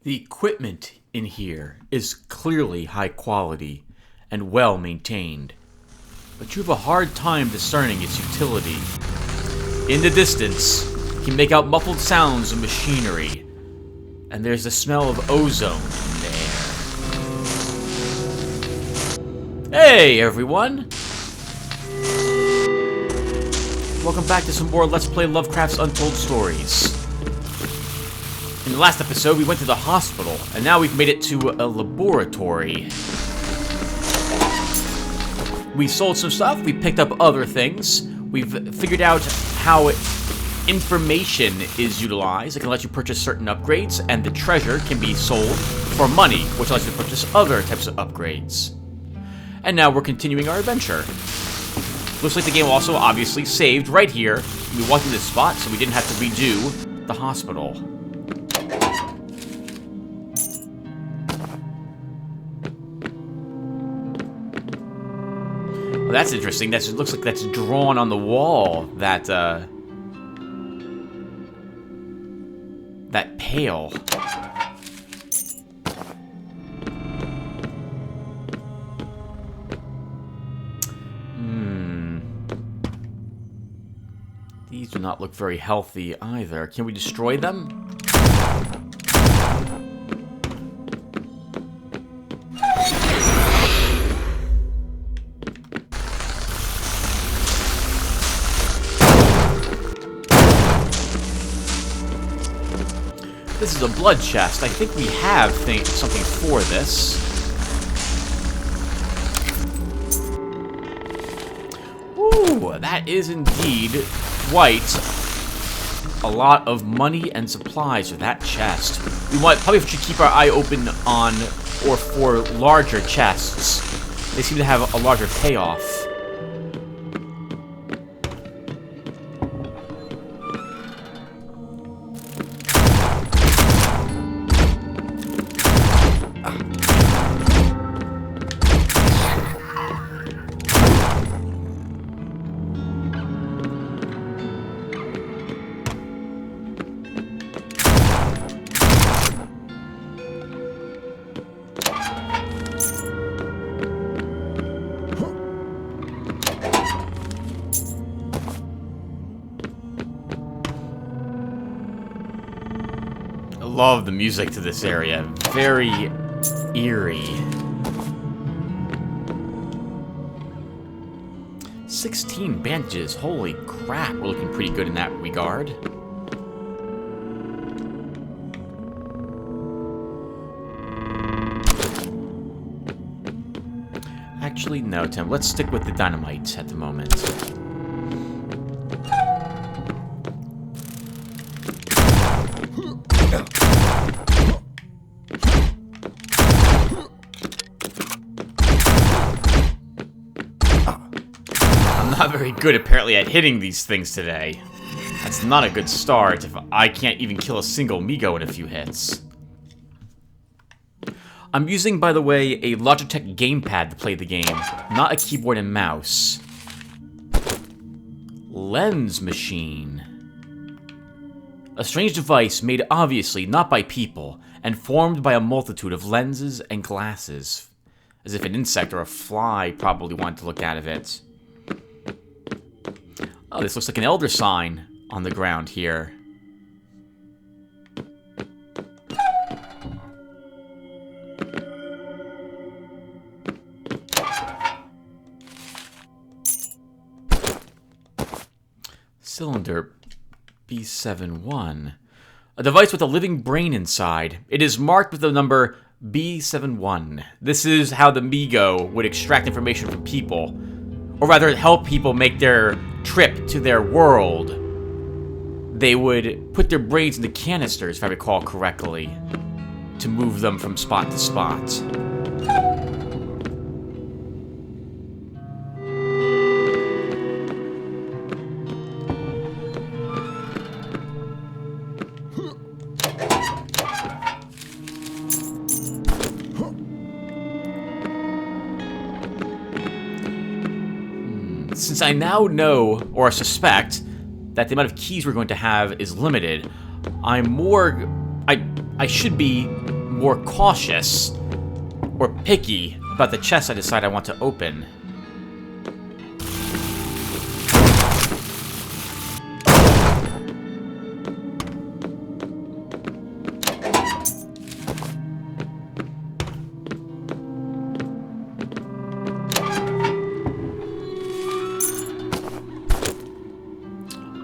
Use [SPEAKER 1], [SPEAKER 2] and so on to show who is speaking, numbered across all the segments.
[SPEAKER 1] The equipment in here is clearly high quality and well maintained, but you have a hard time discerning its utility. In the distance, you can make out muffled sounds of machinery, and there's the smell of ozone in the air. Hey everyone! Welcome back to some more Let's Play Lovecraft Untold Stories. In the last episode, we went to the hospital, and now we've made it to a laboratory. We sold some stuff, we picked up other things, we've figured out how information is utilized. It can let you purchase certain upgrades, and the treasure can be sold for money, which allows you to purchase other types of upgrades. And now we're continuing our adventure. Looks like the game also obviously saved right here. We walked in this spot, so we didn't have to redo the hospital. Well, that's interesting. It looks like that's drawn on the wall. That pail. These do not look very healthy either. Can we destroy them? This is a blood chest. I think we have something for this. Ooh, that is indeed quite a lot of money and supplies for that chest. We probably should keep our eye open on or for larger chests. They seem to have a larger payoff. Love the music to this area. Very eerie. 16 bandages. Holy crap. We're looking pretty good in that regard. Actually, no, Tim. Let's stick with the dynamite at the moment. Not very good, apparently, at hitting these things today. That's not a good start if I can't even kill a single Migo in a few hits. I'm using, by the way, a Logitech gamepad to play the game, not a keyboard and mouse. Lens machine. A strange device made obviously not by people, and formed by a multitude of lenses and glasses. As if an insect or a fly probably wanted to look out of it. Oh, this looks like an elder sign on the ground here. Cylinder B71. A device with a living brain inside. It is marked with the number B71. This is how the Migo would extract information from people. Or rather, help people make their trip to their world. They would put their brains into canisters, if I recall correctly, to move them from spot to spot. Since I now know, or suspect, that the amount of keys we're going to have is limited, I should be more cautious or picky about the chest I decide I want to open.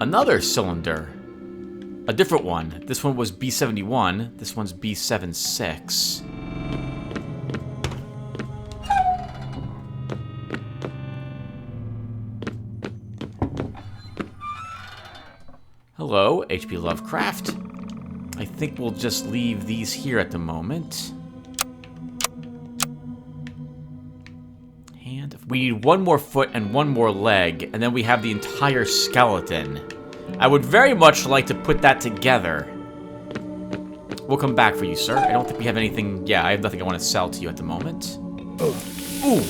[SPEAKER 1] Another cylinder. A different one. This one was B71. This one's B76. Hello, HP Lovecraft. I think we'll just leave these here at the moment. And we need one more foot and one more leg, and then we have the entire skeleton. I would very much like to put that together. We'll come back for you, sir. I don't think we have anything... Yeah, I have nothing I want to sell to you at the moment. Oh. Ooh.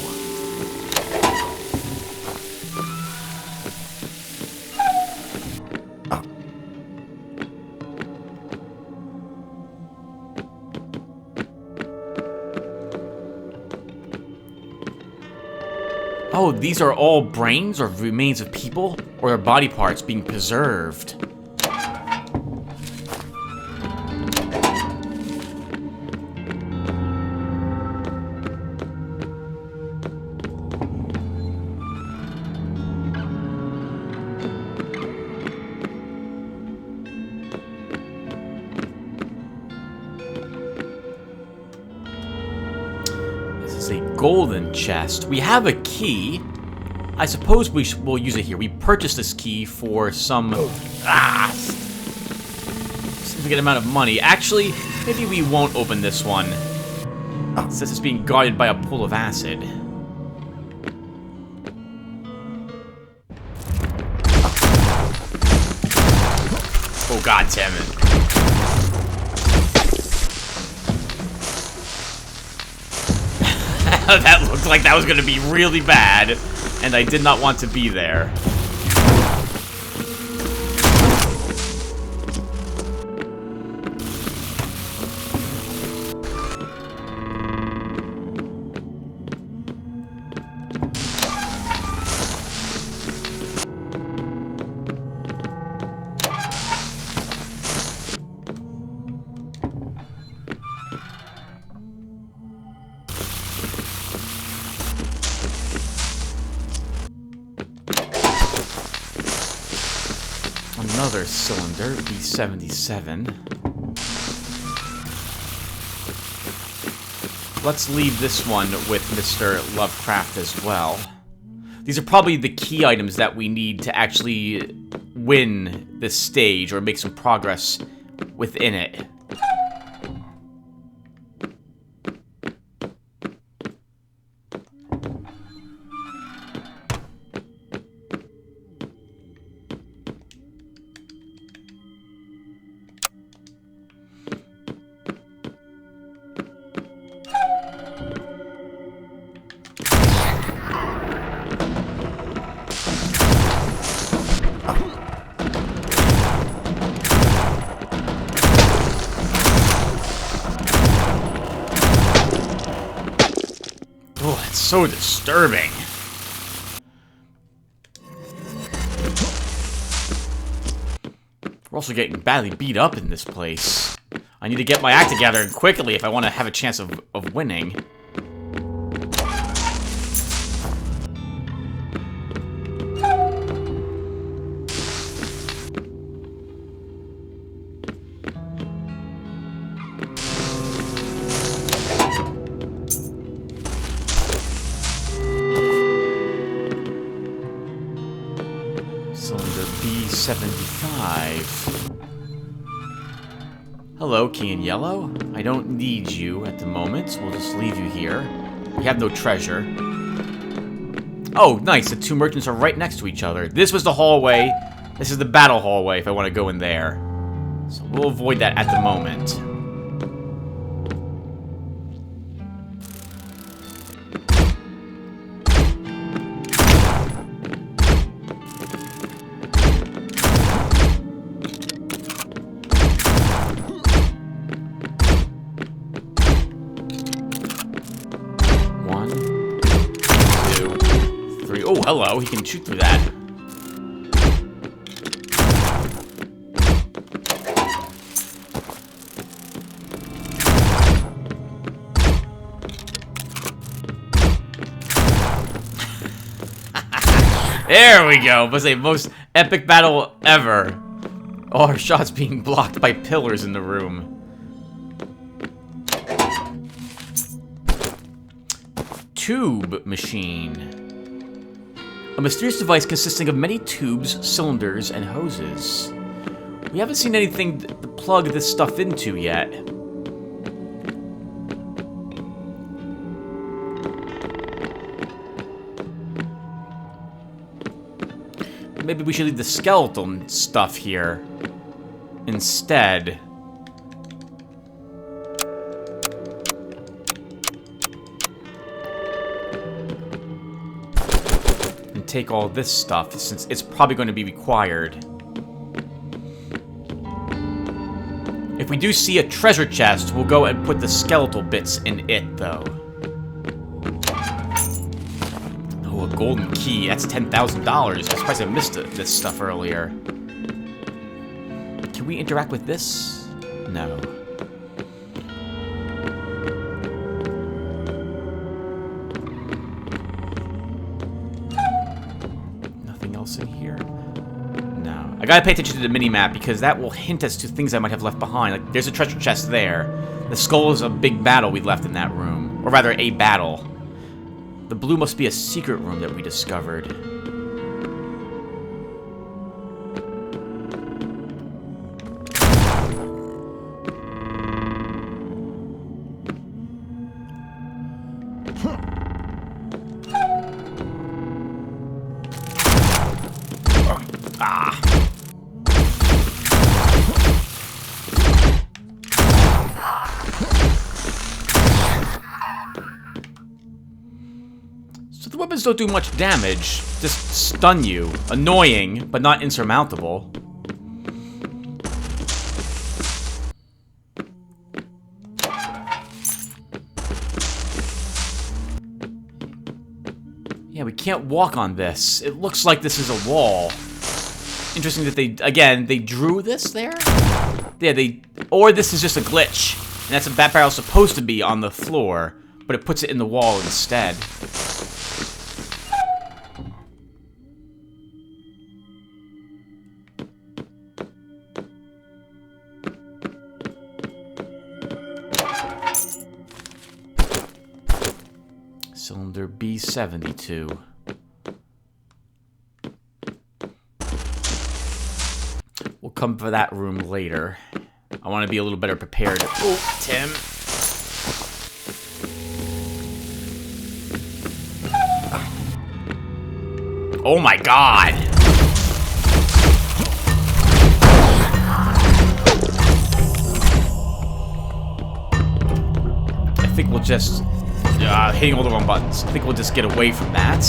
[SPEAKER 1] Oh, these are all brains or remains of people? Or their body parts being preserved? A golden chest. We have a key. I suppose we'll use it here. We purchased this key for some significant amount of money. Actually, maybe we won't open this one since it's being guarded by a pool of acid. Oh god damn it. That looked like that was going to be really bad, and I did not want to be there. Another cylinder, B77. Let's leave this one with Mr. Lovecraft as well. These are probably the key items that we need to actually win this stage or make some progress within it. So disturbing. We're also getting badly beat up in this place. I need to get my act together quickly if I want to have a chance of winning. B75. Hello, Key in Yellow. I don't need you at the moment. We'll just leave you here. We have no treasure. Oh, nice. The two merchants are right next to each other. This was the hallway. This is the battle hallway if I want to go in there. So we'll avoid that at the moment. Oh, hello. He can shoot through that. There we go. Was a most epic battle ever. All our shots being blocked by pillars in the room. Tube machine. A mysterious device consisting of many tubes, cylinders, and hoses. We haven't seen anything to plug this stuff into yet. Maybe we should leave the skeleton stuff here instead. And take all this stuff, since it's probably going to be required. If we do see a treasure chest, we'll go and put the skeletal bits in it, though. Oh, a golden key. That's $10,000. I'm surprised I missed this stuff earlier. Can we interact with this? No. Nothing else in here? No. I gotta pay attention to the mini-map because that will hint us to things I might have left behind. Like, there's a treasure chest there. The skull is a big battle we left in that room. Or rather, a battle. The blue must be a secret room that we discovered. Ah. So the weapons don't do much damage, just stun you. Annoying, but not insurmountable. Yeah, we can't walk on this. It looks like this is a wall. Interesting that they drew this there? Yeah, or this is just a glitch. And that's what that barrel's supposed to be on the floor, but it puts it in the wall instead. Cylinder B72. We'll come for that room later. I want to be a little better prepared. Oh, Tim. Oh my god! I think we'll just... hitting all the wrong buttons. I think we'll just get away from that.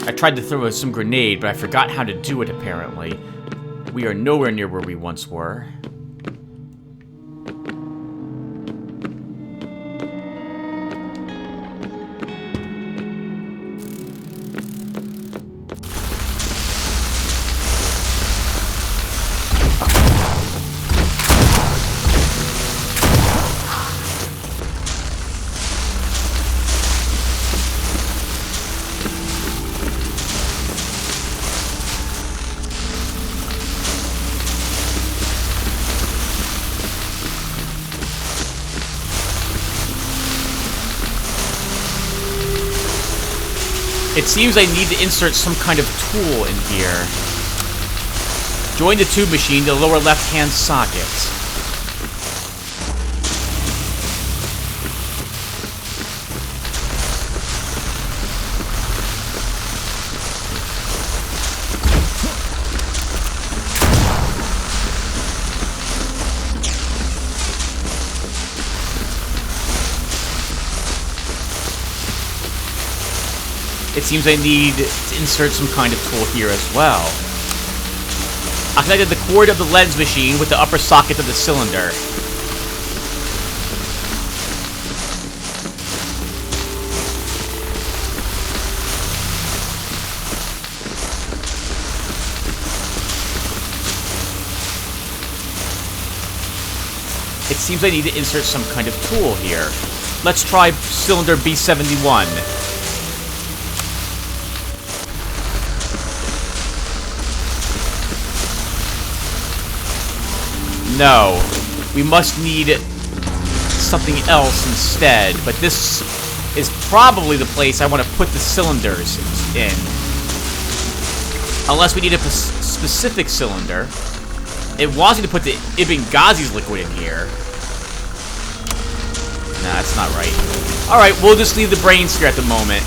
[SPEAKER 1] I tried to throw some grenade, but I forgot how to do it, apparently. We are nowhere near where we once were. It seems I need to insert some kind of tool in here. Join the tube machine to the lower left-hand socket. It seems I need to insert some kind of tool here as well. I connected the cord of the lens machine with the upper socket of the cylinder. It seems I need to insert some kind of tool here. Let's try cylinder B71. No. We must need something else instead. But this is probably the place I want to put the cylinders in. Unless we need a specific cylinder. It wants me to put the Ibn Ghazi's liquid in here. Nah, that's not right. Alright, we'll just leave the brains here at the moment.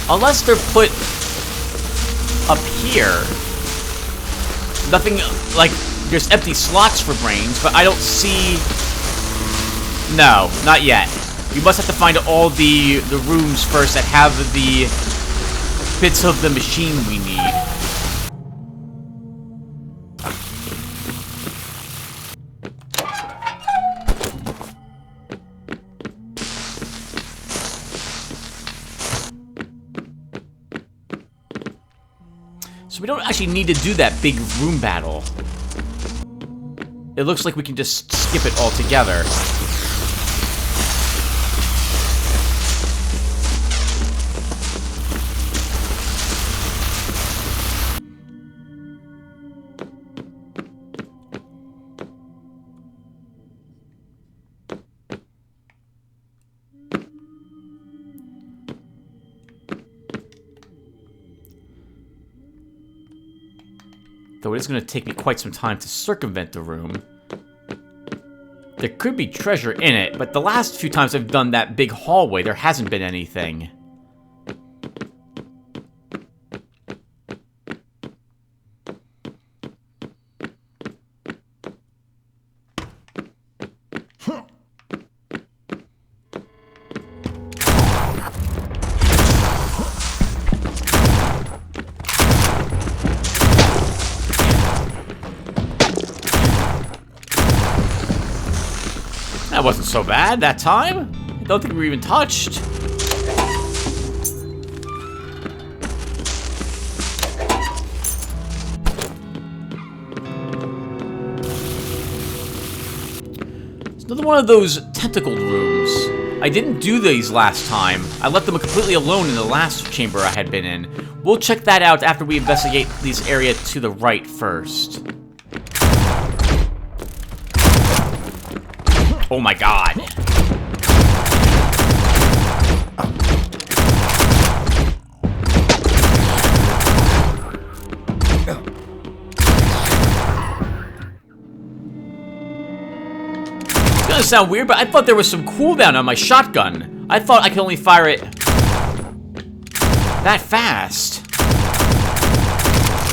[SPEAKER 1] Unless they're put up here. Nothing, like, there's empty slots for brains, but I don't see... No, not yet. We must have to find all the rooms first that have the bits of the machine we need. So we don't actually need to do that big room battle. It looks like we can just skip it altogether. Though it is going to take me quite some time to circumvent the room. There could be treasure in it, but the last few times I've done that big hallway, there hasn't been anything. That wasn't so bad that time. I don't think we were even touched. It's another one of those tentacled rooms. I didn't do these last time. I left them completely alone in the last chamber I had been in. We'll check that out after we investigate this area to the right first. Oh my god. It's gonna sound weird, but I thought there was some cooldown on my shotgun. I thought I could only fire it that fast.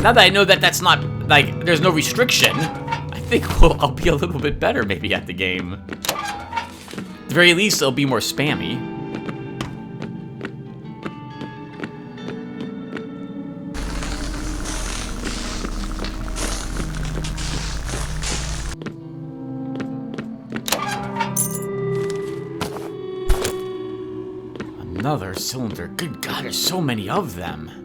[SPEAKER 1] Now that I know that that's not, like, there's no restriction, I think I'll be a little bit better maybe at the game. At the very least, it'll be more spammy. Another cylinder. Good God, there's so many of them.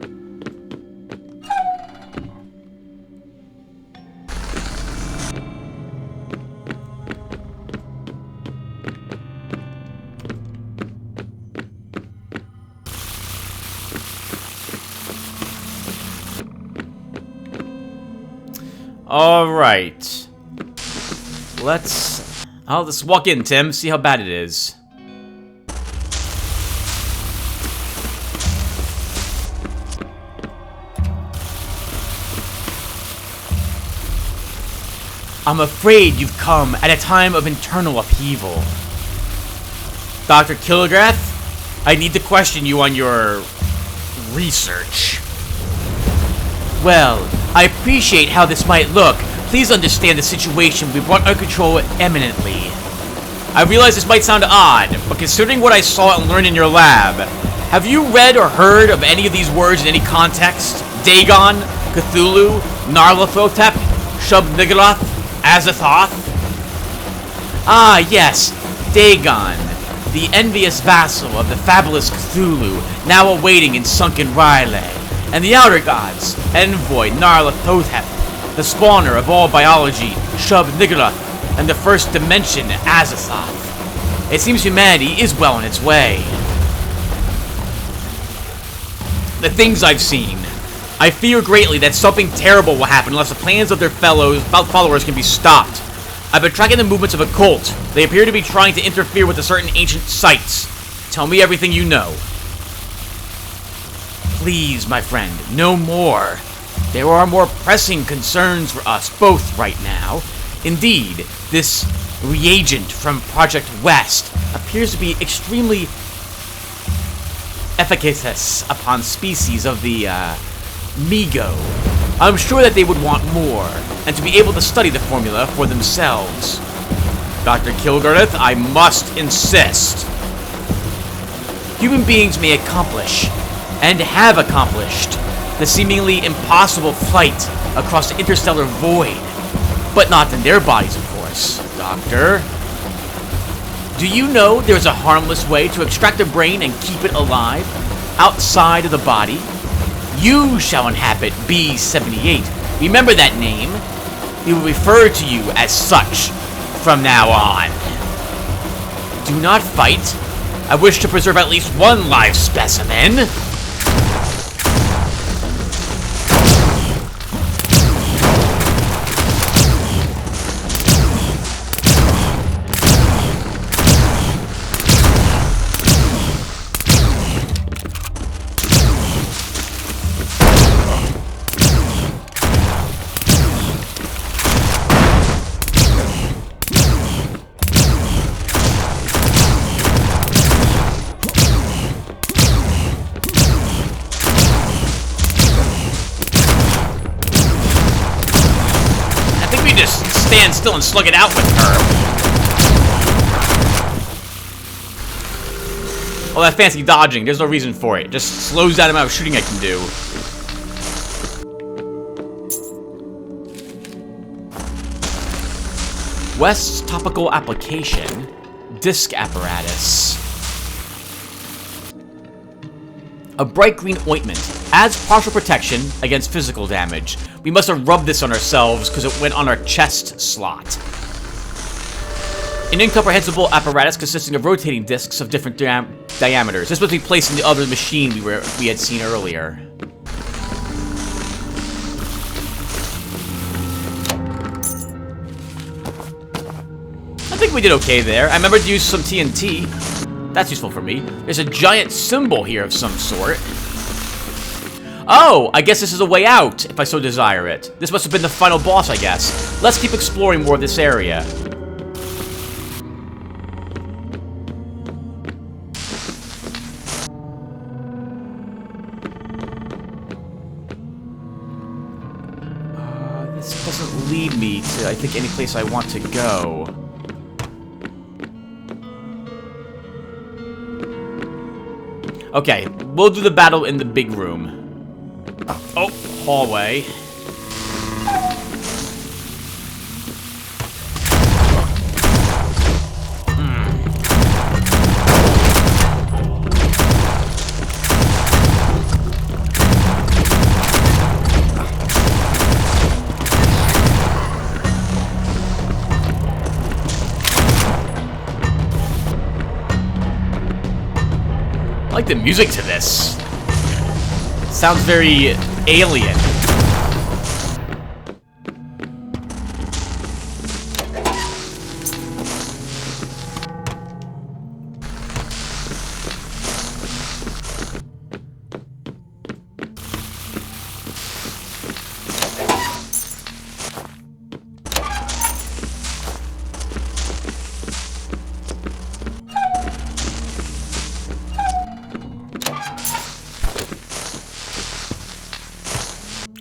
[SPEAKER 1] All right. I'll just walk in, Tim. See how bad it is. I'm afraid you've come at a time of internal upheaval. Dr. Killigrath, I need to question you on your Research. Well, I appreciate how this might look. Please understand the situation we brought under control eminently. I realize this might sound odd, but considering what I saw and learned in your lab, have you read or heard of any of these words in any context? Dagon, Cthulhu, Nyarlathotep, Shub-Niggurath, Azathoth? Ah, yes, Dagon, the envious vassal of the fabulous Cthulhu, now awaiting in sunken R'lyeh, and the outer gods, envoy Nyarlathotep, the spawner of all biology, Shub-Niggurath, and the first dimension, Azathoth. It seems humanity is well on its way. The things I've seen. I fear greatly that something terrible will happen unless the plans of their followers can be stopped. I've been tracking the movements of a cult. They appear to be trying to interfere with certain ancient sites. Tell me everything you know. Please, my friend, no more. There are more pressing concerns for us both right now. Indeed, this reagent from Project West appears to be extremely efficacious upon species of the, Migo. I'm sure that they would want more, and to be able to study the formula for themselves. Dr. Kilgareth, I must insist. Human beings may accomplish, and have accomplished, the seemingly impossible flight across the interstellar void. But not in their bodies, of course, Doctor. Do you know there's a harmless way to extract a brain and keep it alive, outside of the body? You shall inhabit B-78. Remember that name. We will refer to you as such from now on. Do not fight. I wish to preserve at least one live specimen. Stand still and slug it out with her. All that fancy dodging, there's no reason for it. It just slows down the amount of shooting I can do. West's topical application. Disc apparatus. A bright green ointment adds partial protection against physical damage. We must have rubbed this on ourselves because it went on our chest slot. An incomprehensible apparatus consisting of rotating discs of different diameters. This must be placed in the other machine we had seen earlier. I think we did okay there. I remember to use some TNT. That's useful for me. There's a giant symbol here of some sort. Oh, I guess this is a way out, if I so desire it. This must have been the final boss, I guess. Let's keep exploring more of this area. This doesn't lead me to, I think, any place I want to go. Okay, we'll do the battle in the big room. Oh, hallway. I like the music to this. Sounds very alien.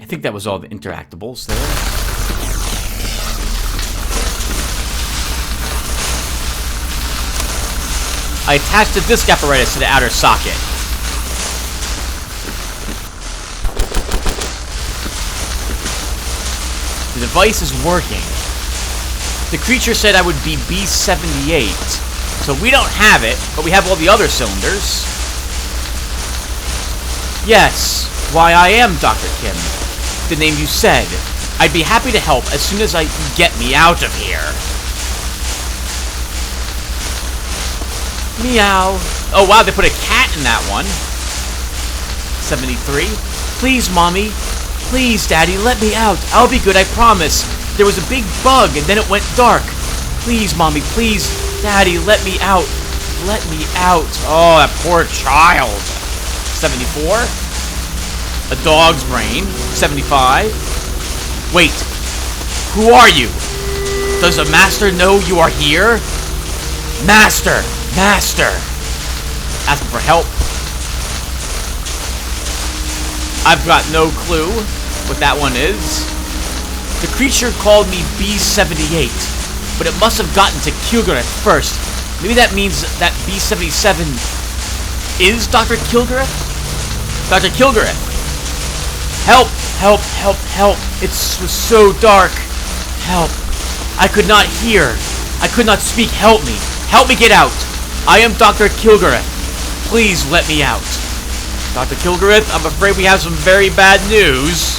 [SPEAKER 1] I think that was all the interactables there. I attached the disk apparatus to the outer socket. The device is working. The creature said I would be B78, so we don't have it, but we have all the other cylinders. Yes, why I am Dr. Kim. The name you said. I'd be happy to help as soon as you get me out of here. Meow. Oh wow, they put a cat in that one. 73. Please, Mommy. Please, Daddy, let me out. I'll be good, I promise. There was a big bug, and then it went dark. Please, Mommy, please. Daddy, let me out. Let me out. Oh, that poor child. 74. A dog's brain. 75. Wait. Who are you? Does the Master know you are here? Master! Master! Asking for help. I've got no clue what that one is. The creature called me B78, but it must have gotten to Kilgareth first. Maybe that means that B77 is Dr. Kilgareth? Dr. Kilgareth! Help! Help! Help! Help! It was so dark. Help! I could not hear. I could not speak. Help me! Help me get out! I am Dr. Kilgareth. Please let me out. Dr. Kilgareth, I'm afraid we have some very bad news.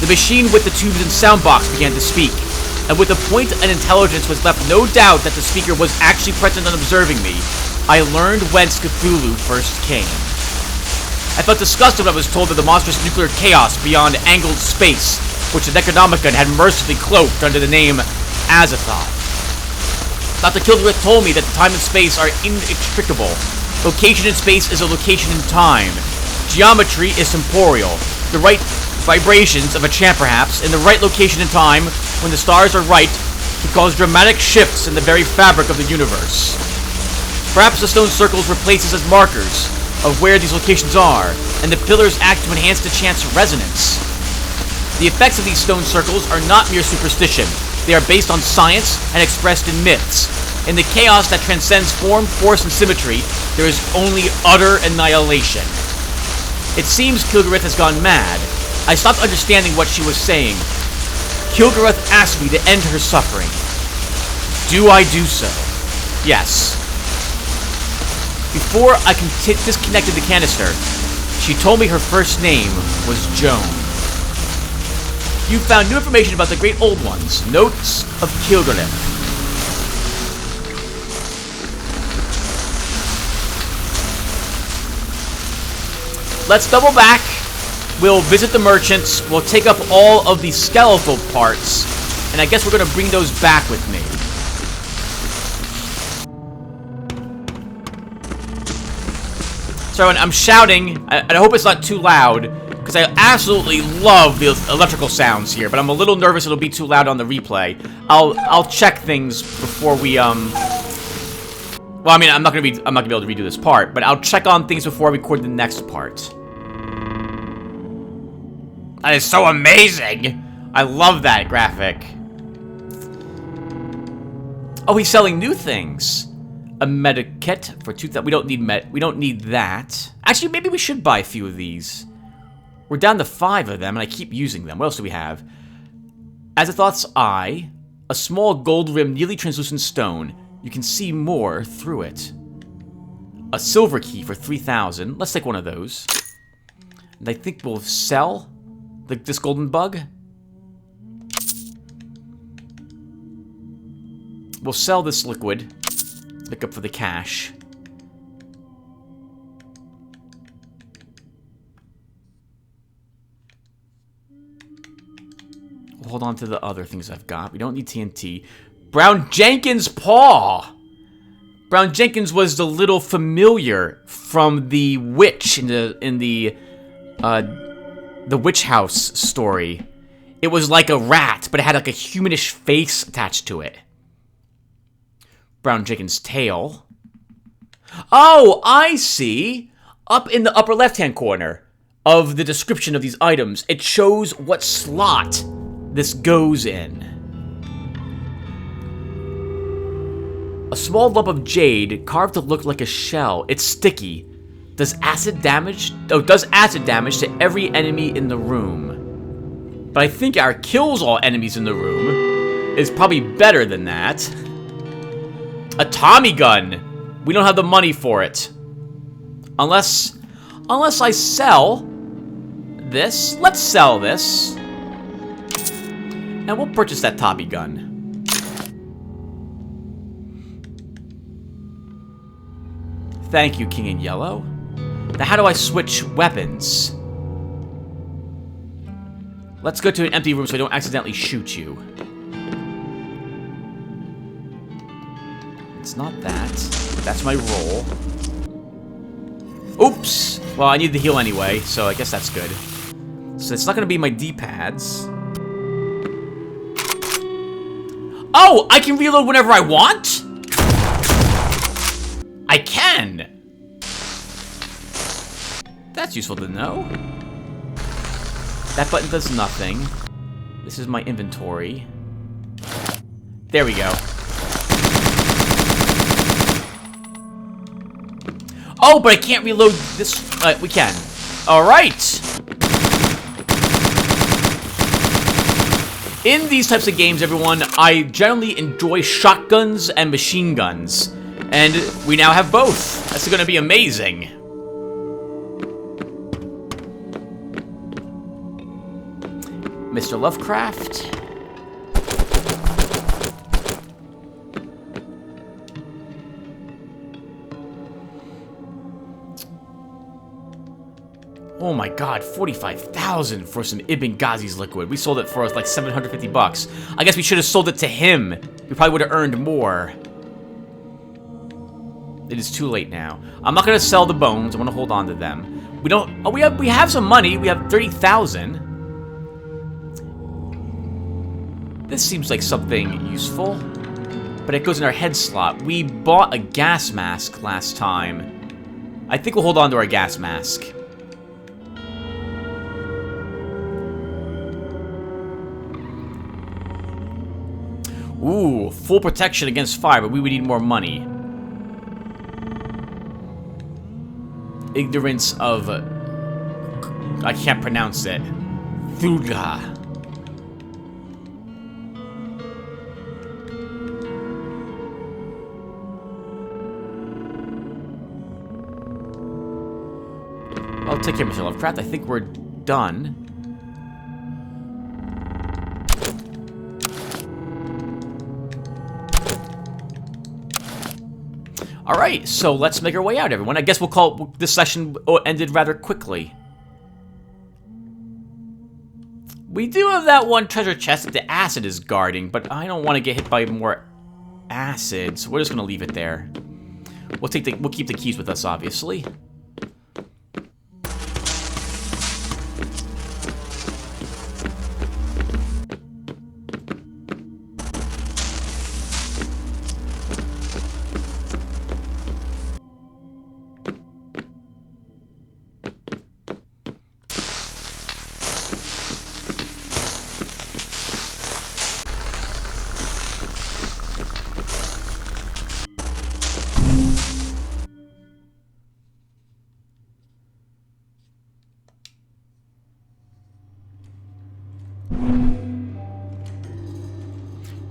[SPEAKER 1] The machine with the tubes and sound box began to speak, and with the point and intelligence was left no doubt that the speaker was actually present and observing me. I learned whence Cthulhu first came. I felt disgusted when I was told of the monstrous nuclear chaos beyond angled space, which the Necronomicon had mercifully cloaked under the name Azathoth. Dr. Kilgareth told me that time and space are inextricable. Location in space is a location in time. Geometry is temporal. The right vibrations of a chant, perhaps, in the right location in time, when the stars are right, can cause dramatic shifts in the very fabric of the universe. Perhaps the stone circles were places as markers of where these locations are, and the pillars act to enhance the chant's resonance. The effects of these stone circles are not mere superstition. They are based on science and expressed in myths. In the chaos that transcends form, force, and symmetry, there is only utter annihilation. It seems Kilgareth has gone mad. I stopped understanding what she was saying. Kilgareth asked me to end her suffering. Do I do so? Yes. Before I disconnected the canister, she told me her first name was Joan. You found new information about the Great Old Ones. Notes of Kilgareth. Let's double back. We'll visit the merchants. We'll take up all of the skeletal parts. And I guess we're going to bring those back with me. So I'm shouting. I hope it's not too loud, because I absolutely love the electrical sounds here. But I'm a little nervous it'll be too loud on the replay. I'll check things before we Well, I mean, I'm not gonna be able to redo this part, but I'll check on things before I record the next part. That is so amazing! I love that graphic. Oh, he's selling new things. A medikit for 2,000. We don't need that. Actually, maybe we should buy a few of these. We're down to 5 of them, and I keep using them. What else do we have? Azathoth's Eye. A small gold-rimmed, nearly translucent stone. You can see more through it. A silver key for 3,000. Let's take one of those. And I think we'll sell this golden bug. We'll sell this liquid. Pick up for the cash. We'll hold on to the other things I've got. We don't need TNT. Brown Jenkins' paw! Brown Jenkins was the little familiar from the witch in the witch house story. It was like a rat, but it had like a humanish face attached to it. Brown Jenkins' tail. Oh, I see! Up in the upper left-hand corner. of the description of these items. It shows what slot this goes in. A small lump of jade carved to look like a shell. It's sticky. Does acid damage to every enemy in the room. But I think our kills all enemies in the room is probably better than that. A Tommy gun. We don't have the money for it. Unless I sell this. Let's sell this. And we'll purchase that Tommy gun. Thank you, King in Yellow. Now, how do I switch weapons? Let's go to an empty room so I don't accidentally shoot you. It's not that. That's my roll. Oops! Well, I need the heal anyway, so I guess that's good. So it's not going to be my D-pads. Oh! I can reload whenever I want? I can! That's useful to know. That button does nothing. This is my inventory. There we go. Oh, but I can't reload this. We can. Alright! In these types of games, everyone, I generally enjoy shotguns and machine guns. And we now have both. That's going to be amazing. Mr. Lovecraft. Oh my god, 45,000 for some Ibn Ghazi's liquid. We sold it for like 750 bucks. I guess we should have sold it to him. We probably would have earned more. It is too late now. I'm not going to sell the bones. I want to hold on to them. We don't... Oh, we have some money. We have 30,000. This seems like something useful. But it goes in our head slot. We bought a gas mask last time. I think we'll hold on to our gas mask. Ooh, full protection against fire, but we would need more money. Ignorance of... I can't pronounce it. Thuga. I'll take care of Mr. Lovecraft. I think we're done. Alright, so let's make our way out, everyone. I guess we'll call this session ended rather quickly. We do have that one treasure chest that the acid is guarding, but I don't want to get hit by more acid, so we're just going to leave it there. We'll keep the keys with us, obviously.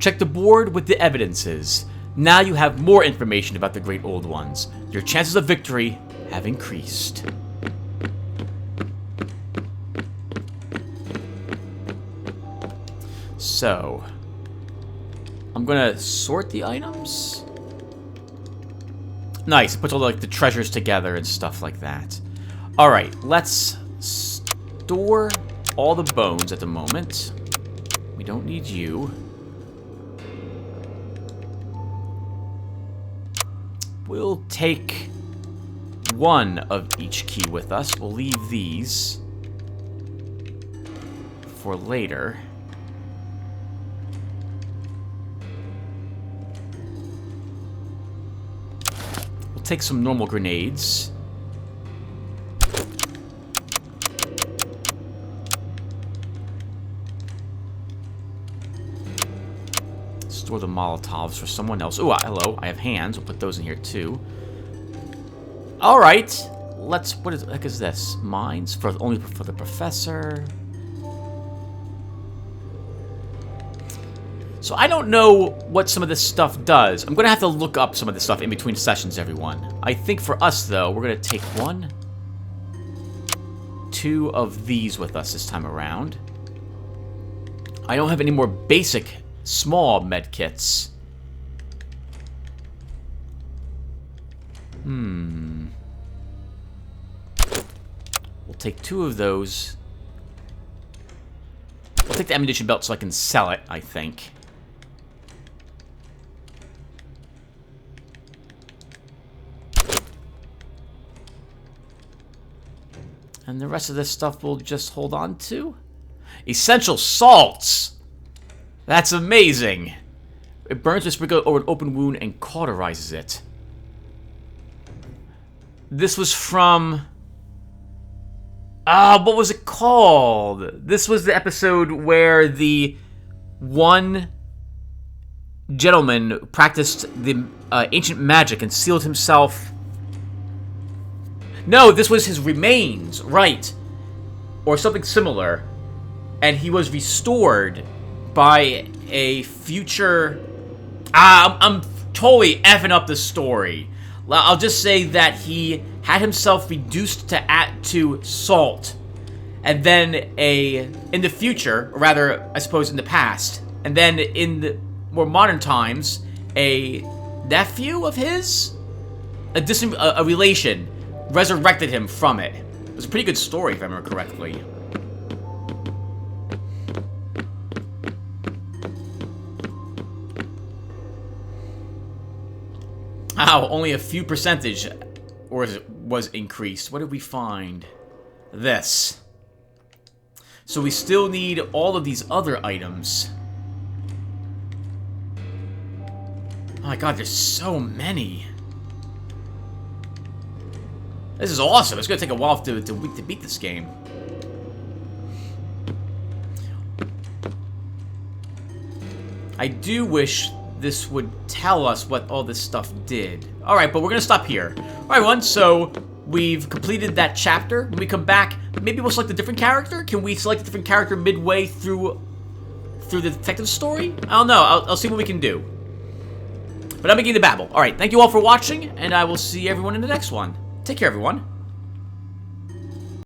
[SPEAKER 1] Check the board with the evidences. Now you have more information about the Great Old Ones. Your chances of victory have increased. So, I'm gonna sort the items. Nice, it puts all the treasures together and stuff like that. Alright, let's store all the bones at the moment. We don't need you. We'll take one of each key with us. We'll leave these for later. We'll take some normal grenades. store the Molotovs for someone else. Oh, hello. I have hands. We'll put those in here, too. Alright. Let's... What the heck is this? Mines? Only for the professor. So I don't know what some of this stuff does. I'm going to have to look up some of this stuff in between sessions, everyone. I think for us, though, we're going to take 1, 2 of these with us this time around. I don't have any more basic small med kits. We'll take 2 of those. We'll take the ammunition belt so I can sell it, I think. And the rest of this stuff we'll just hold on to. Essential salts! That's amazing! It burns with sprinkle over an open wound and cauterizes it. This was from... what was it called? This was the episode where the one gentleman practiced the ancient magic and sealed himself... No, this was his remains, right. Or something similar. And he was restored by a future... I'm totally effing up the story. I'll just say that he had himself reduced to salt. And then in the future, or rather, I suppose in the past, and then in the more modern times, a nephew of his? A relation resurrected him from it. It was a pretty good story, if I remember correctly. Ow, only a few percentage was increased. What did we find? This. So we still need all of these other items. Oh my god, there's so many. This is awesome. It's going to take a while to beat this game. I do wish this would tell us what all this stuff did. Alright, but we're going to stop here. Alright, everyone, so we've completed that chapter. When we come back, maybe we'll select a different character? Can we select a different character midway through the detective story? I don't know. I'll see what we can do. But I'm beginning to babble. Alright, thank you all for watching, and I will see everyone in the next one. Take care, everyone.